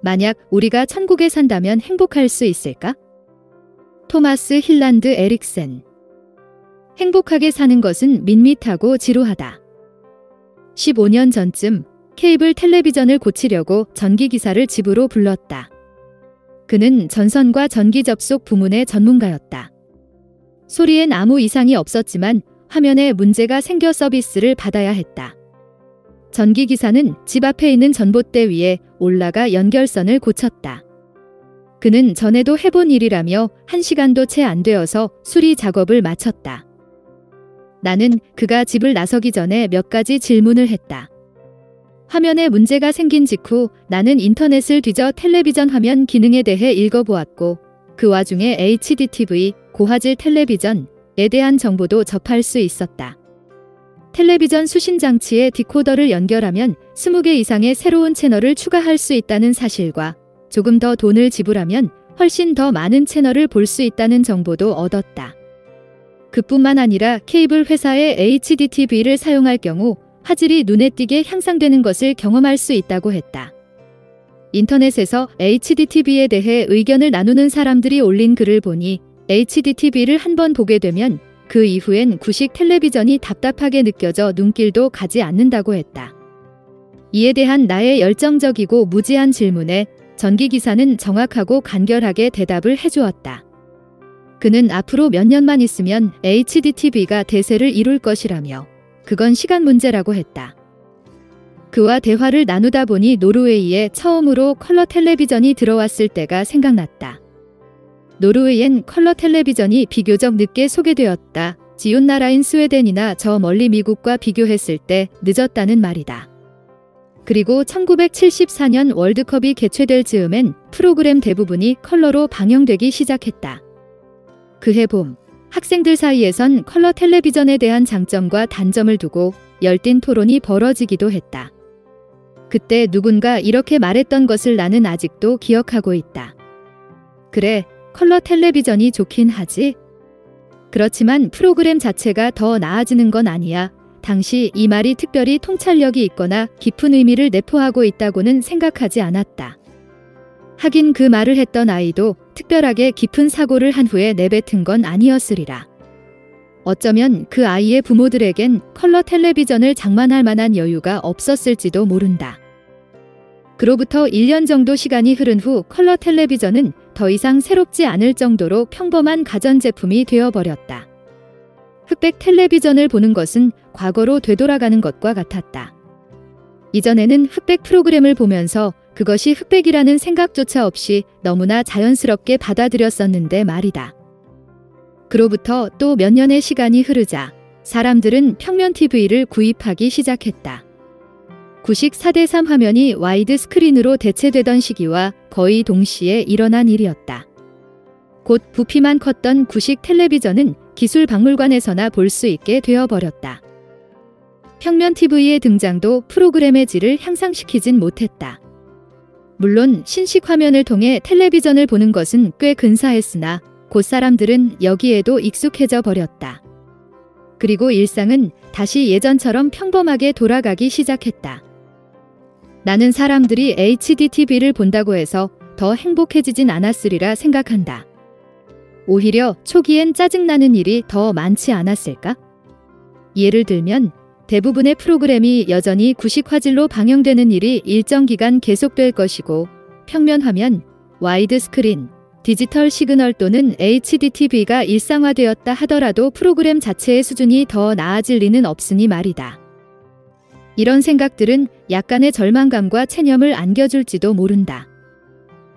만약 우리가 천국에 산다면 행복할 수 있을까? 토마스 힐란드 에릭센. 행복하게 사는 것은 밋밋하고 지루하다. 15년 전쯤 케이블 텔레비전을 고치려고 전기기사를 집으로 불렀다. 그는 전선과 전기 접속 부문의 전문가였다. 소리엔 아무 이상이 없었지만 화면에 문제가 생겨 서비스를 받아야 했다. 전기기사는 집 앞에 있는 전봇대 위에 올라가 연결선을 고쳤다. 그는 전에도 해본 일이라며 1시간도 채 안 되어서 수리 작업을 마쳤다. 나는 그가 집을 나서기 전에 몇 가지 질문을 했다. 화면에 문제가 생긴 직후 나는 인터넷을 뒤져 텔레비전 화면 기능에 대해 읽어보았고 그 와중에 HDTV, 고화질 텔레비전에 대한 정보도 접할 수 있었다. 텔레비전 수신 장치에 디코더를 연결하면 20개 이상의 새로운 채널을 추가할 수 있다는 사실과 조금 더 돈을 지불하면 훨씬 더 많은 채널을 볼 수 있다는 정보도 얻었다. 그뿐만 아니라 케이블 회사의 HDTV를 사용할 경우 화질이 눈에 띄게 향상되는 것을 경험할 수 있다고 했다. 인터넷에서 HDTV에 대해 의견을 나누는 사람들이 올린 글을 보니 HDTV를 한번 보게 되면 그 이후엔 구식 텔레비전이 답답하게 느껴져 눈길도 가지 않는다고 했다. 이에 대한 나의 열정적이고 무지한 질문에 전기기사는 정확하고 간결하게 대답을 해주었다. 그는 앞으로 몇 년만 있으면 HDTV가 대세를 이룰 것이라며 그건 시간 문제라고 했다. 그와 대화를 나누다 보니 노르웨이에 처음으로 컬러 텔레비전이 들어왔을 때가 생각났다. 노르웨이엔 컬러 텔레비전이 비교적 늦게 소개되었다. 지온 나라인 스웨덴이나 저 멀리 미국과 비교했을 때 늦었다는 말이다. 그리고 1974년 월드컵이 개최될 즈음엔 프로그램 대부분이 컬러로 방영되기 시작했다. 그해 봄, 학생들 사이에선 컬러 텔레비전에 대한 장점과 단점을 두고 열띤 토론이 벌어지기도 했다. 그때 누군가 이렇게 말했던 것을 나는 아직도 기억하고 있다. 그래, 컬러 텔레비전이 좋긴 하지. 그렇지만 프로그램 자체가 더 나아지는 건 아니야. 당시 이 말이 특별히 통찰력이 있거나 깊은 의미를 내포하고 있다고는 생각하지 않았다. 하긴 그 말을 했던 아이도 특별하게 깊은 사고를 한 후에 내뱉은 건 아니었으리라. 어쩌면 그 아이의 부모들에겐 컬러 텔레비전을 장만할 만한 여유가 없었을지도 모른다. 그로부터 1년 정도 시간이 흐른 후 컬러 텔레비전은 더 이상 새롭지 않을 정도로 평범한 가전제품이 되어버렸다. 흑백 텔레비전을 보는 것은 과거로 되돌아가는 것과 같았다. 이전에는 흑백 프로그램을 보면서 그것이 흑백이라는 생각조차 없이 너무나 자연스럽게 받아들였었는데 말이다. 그로부터 또 몇 년의 시간이 흐르자 사람들은 평면 TV를 구입하기 시작했다. 구식 4:3 화면이 와이드 스크린으로 대체되던 시기와 거의 동시에 일어난 일이었다. 곧 부피만 컸던 구식 텔레비전은 기술 박물관에서나 볼 수 있게 되어버렸다. 평면 TV의 등장도 프로그램의 질을 향상시키진 못했다. 물론 신식 화면을 통해 텔레비전을 보는 것은 꽤 근사했으나 곧 사람들은 여기에도 익숙해져 버렸다. 그리고 일상은 다시 예전처럼 평범하게 돌아가기 시작했다. 나는 사람들이 HDTV를 본다고 해서 더 행복해지진 않았으리라 생각한다. 오히려 초기엔 짜증나는 일이 더 많지 않았을까? 예를 들면 대부분의 프로그램이 여전히 구식 화질로 방영되는 일이 일정 기간 계속될 것이고 평면 화면, 와이드 스크린, 디지털 시그널 또는 HDTV가 일상화되었다 하더라도 프로그램 자체의 수준이 더 나아질 리는 없으니 말이다. 이런 생각들은 약간의 절망감과 체념을 안겨줄지도 모른다.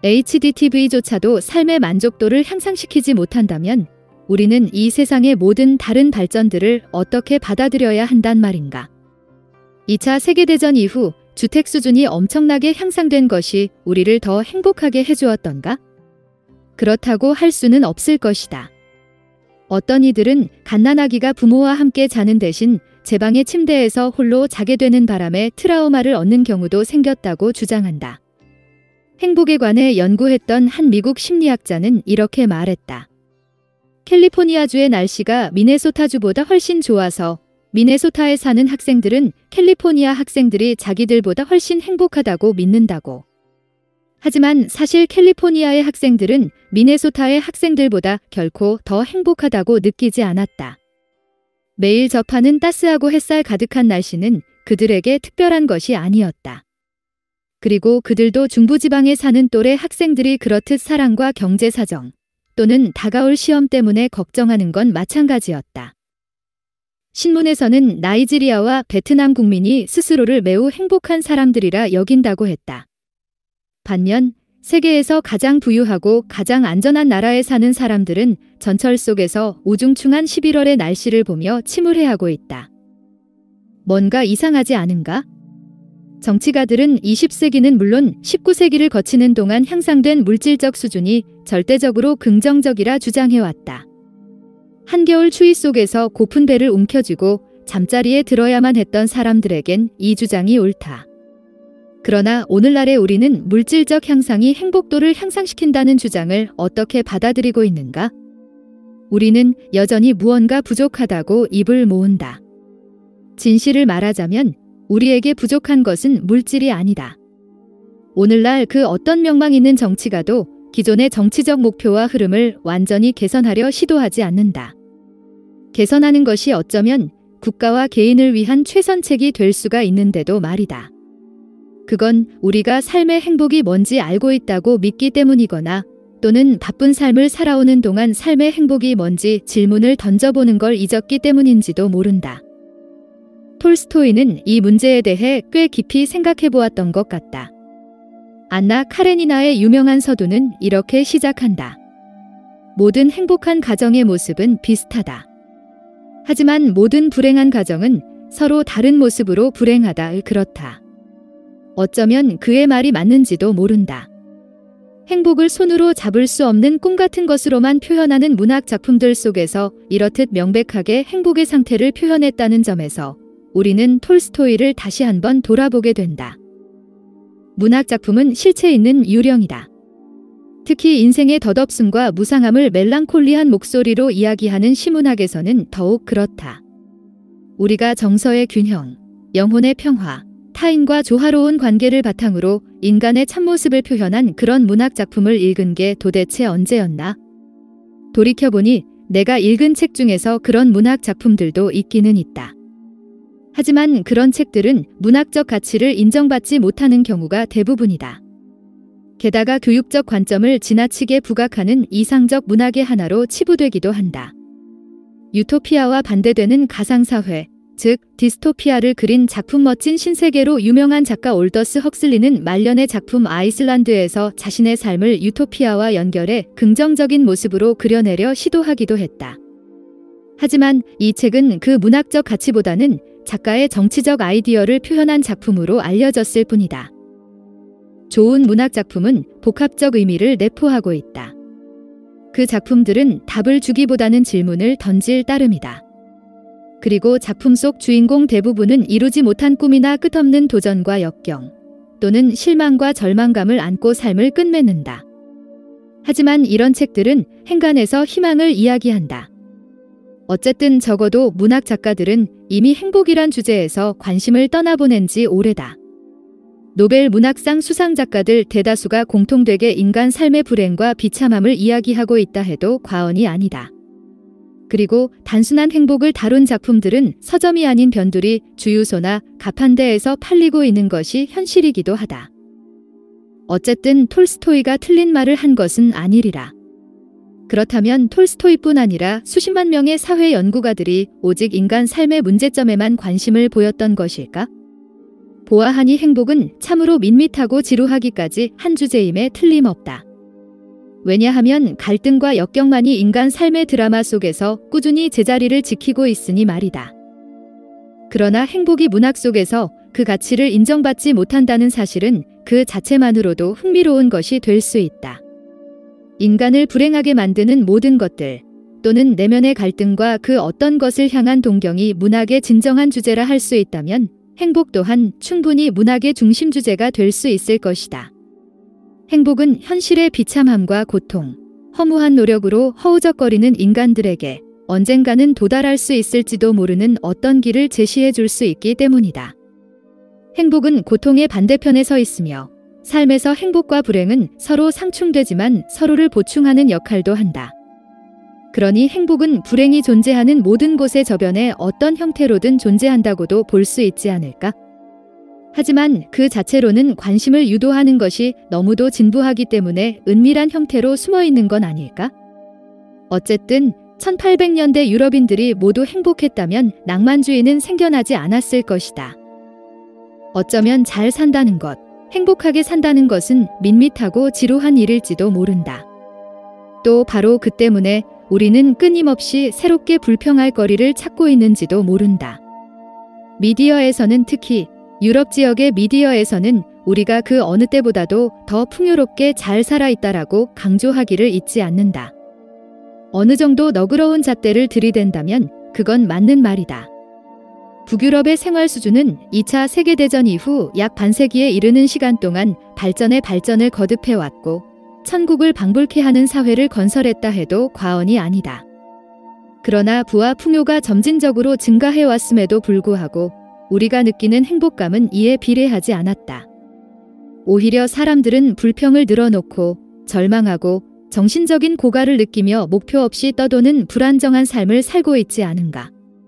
HDTV조차도 삶의 만족도를 향상시키지 못한다면 우리는 이 세상의 모든 다른 발전들을 어떻게 받아들여야 한단 말인가. 2차 세계대전 이후 주택 수준이 엄청나게 향상된 것이 우리를 더 행복하게 해주었던가? 그렇다고 할 수는 없을 것이다. 어떤 이들은 갓난아기가 부모와 함께 자는 대신 제 방의 침대에서 홀로 자게 되는 바람에 트라우마를 얻는 경우도 생겼다고 주장한다. 행복에 관해 연구했던 한 미국 심리학자는 이렇게 말했다. 캘리포니아주의 날씨가 미네소타주보다 훨씬 좋아서 미네소타에 사는 학생들은 캘리포니아 학생들이 자기들보다 훨씬 행복하다고 믿는다고. 하지만 사실 캘리포니아의 학생들은 미네소타의 학생들보다 결코 더 행복하다고 느끼지 않았다. 매일 접하는 따스하고 햇살 가득한 날씨는 그들에게 특별한 것이 아니었다. 그리고 그들도 중부지방에 사는 또래 학생들이 그렇듯 사랑과 경제 사정 또는 다가올 시험 때문에 걱정하는 건 마찬가지였다. 신문에서는 나이지리아와 베트남 국민이 스스로를 매우 행복한 사람들이라 여긴다고 했다. 반면 세계에서 가장 부유하고 가장 안전한 나라에 사는 사람들은 전철 속에서 우중충한 11월의 날씨를 보며 침울해하고 있다. 뭔가 이상하지 않은가? 정치가들은 20세기는 물론 19세기를 거치는 동안 향상된 물질적 수준이 절대적으로 긍정적이라 주장해왔다. 한겨울 추위 속에서 고픈 배를 움켜쥐고 잠자리에 들어야만 했던 사람들에겐 이 주장이 옳다. 그러나 오늘날의 우리는 물질적 향상이 행복도를 향상시킨다는 주장을 어떻게 받아들이고 있는가? 우리는 여전히 무언가 부족하다고 입을 모은다. 진실을 말하자면 우리에게 부족한 것은 물질이 아니다. 오늘날 그 어떤 명망 있는 정치가도 기존의 정치적 목표와 흐름을 완전히 개선하려 시도하지 않는다. 개선하는 것이 어쩌면 국가와 개인을 위한 최선책이 될 수가 있는데도 말이다. 그건 우리가 삶의 행복이 뭔지 알고 있다고 믿기 때문이거나 또는 바쁜 삶을 살아오는 동안 삶의 행복이 뭔지 질문을 던져보는 걸 잊었기 때문인지도 모른다. 톨스토이는 이 문제에 대해 꽤 깊이 생각해보았던 것 같다. 안나 카레니나의 유명한 서두는 이렇게 시작한다. 모든 행복한 가정의 모습은 비슷하다. 하지만 모든 불행한 가정은 서로 다른 모습으로 불행하다. 그렇다. 어쩌면 그의 말이 맞는지도 모른다. 행복을 손으로 잡을 수 없는 꿈 같은 것으로만 표현하는 문학 작품들 속에서 이렇듯 명백하게 행복의 상태를 표현했다는 점에서 우리는 톨스토이를 다시 한번 돌아보게 된다. 문학 작품은 실체 있는 유령이다. 특히 인생의 덧없음과 무상함을 멜랑콜리한 목소리로 이야기하는 시문학에서는 더욱 그렇다. 우리가 정서의 균형, 영혼의 평화, 타인과 조화로운 관계를 바탕으로 인간의 참모습을 표현한 그런 문학 작품을 읽은 게 도대체 언제였나? 돌이켜보니 내가 읽은 책 중에서 그런 문학 작품들도 있기는 있다. 하지만 그런 책들은 문학적 가치를 인정받지 못하는 경우가 대부분이다. 게다가 교육적 관점을 지나치게 부각하는 이상적 문학의 하나로 치부되기도 한다. 유토피아와 반대되는 가상사회, 즉 디스토피아를 그린 작품 멋진 신세계로 유명한 작가 올더스 헉슬리는 말년의 작품 아이슬란드에서 자신의 삶을 유토피아와 연결해 긍정적인 모습으로 그려내려 시도하기도 했다. 하지만 이 책은 그 문학적 가치보다는 작가의 정치적 아이디어를 표현한 작품으로 알려졌을 뿐이다. 좋은 문학 작품은 복합적 의미를 내포하고 있다. 그 작품들은 답을 주기보다는 질문을 던질 따름이다. 그리고 작품 속 주인공 대부분은 이루지 못한 꿈이나 끝없는 도전과 역경, 또는 실망과 절망감을 안고 삶을 끝맺는다. 하지만 이런 책들은 행간에서 희망을 이야기한다. 어쨌든 적어도 문학 작가들은 이미 행복이란 주제에서 관심을 떠나보낸 지 오래다. 노벨 문학상 수상 작가들 대다수가 공통되게 인간 삶의 불행과 비참함을 이야기하고 있다 해도 과언이 아니다. 그리고 단순한 행복을 다룬 작품들은 서점이 아닌 변두리, 주유소나 가판대에서 팔리고 있는 것이 현실이기도 하다. 어쨌든 톨스토이가 틀린 말을 한 것은 아니리라. 그렇다면 톨스토이뿐 아니라 수십만 명의 사회 연구가들이 오직 인간 삶의 문제점에만 관심을 보였던 것일까? 보아하니 행복은 참으로 밋밋하고 지루하기까지 한 주제임에 틀림없다. 왜냐하면 갈등과 역경만이 인간 삶의 드라마 속에서 꾸준히 제자리를 지키고 있으니 말이다. 그러나 행복이 문학 속에서 그 가치를 인정받지 못한다는 사실은 그 자체만으로도 흥미로운 것이 될 수 있다. 인간을 불행하게 만드는 모든 것들, 또는 내면의 갈등과 그 어떤 것을 향한 동경이 문학의 진정한 주제라 할 수 있다면 행복 또한 충분히 문학의 중심 주제가 될 수 있을 것이다. 행복은 현실의 비참함과 고통, 허무한 노력으로 허우적거리는 인간들에게 언젠가는 도달할 수 있을지도 모르는 어떤 길을 제시해 줄 수 있기 때문이다. 행복은 고통의 반대편에 서 있으며 삶에서 행복과 불행은 서로 상충되지만 서로를 보충하는 역할도 한다. 그러니 행복은 불행이 존재하는 모든 곳의 저변에 어떤 형태로든 존재한다고도 볼 수 있지 않을까? 하지만 그 자체로는 관심을 유도하는 것이 너무도 진부하기 때문에 은밀한 형태로 숨어 있는 건 아닐까? 어쨌든 1800년대 유럽인들이 모두 행복했다면 낭만주의는 생겨나지 않았을 것이다. 어쩌면 잘 산다는 것, 행복하게 산다는 것은 밋밋하고 지루한 일일지도 모른다. 또 바로 그 때문에 우리는 끊임없이 새롭게 불평할 거리를 찾고 있는지도 모른다. 미디어에서는 특히 유럽 지역의 미디어에서는 우리가 그 어느 때보다도 더 풍요롭게 잘 살아있다라고 강조하기를 잊지 않는다. 어느 정도 너그러운 잣대를 들이댄다면 그건 맞는 말이다. 북유럽의 생활 수준은 2차 세계대전 이후 약 반세기에 이르는 시간 동안 발전에 발전을 거듭해왔고 천국을 방불케 하는 사회를 건설했다 해도 과언이 아니다. 그러나 부와 풍요가 점진적으로 증가해왔음에도 불구하고 우리가 느끼는 행복감은 이에 비례하지 않았다. 오히려 사람들은 불평을 늘어놓고 절망하고 정신적인 고갈을 느끼며 목표 없이 떠도는 불안정한 삶을 살고 있지 않은가.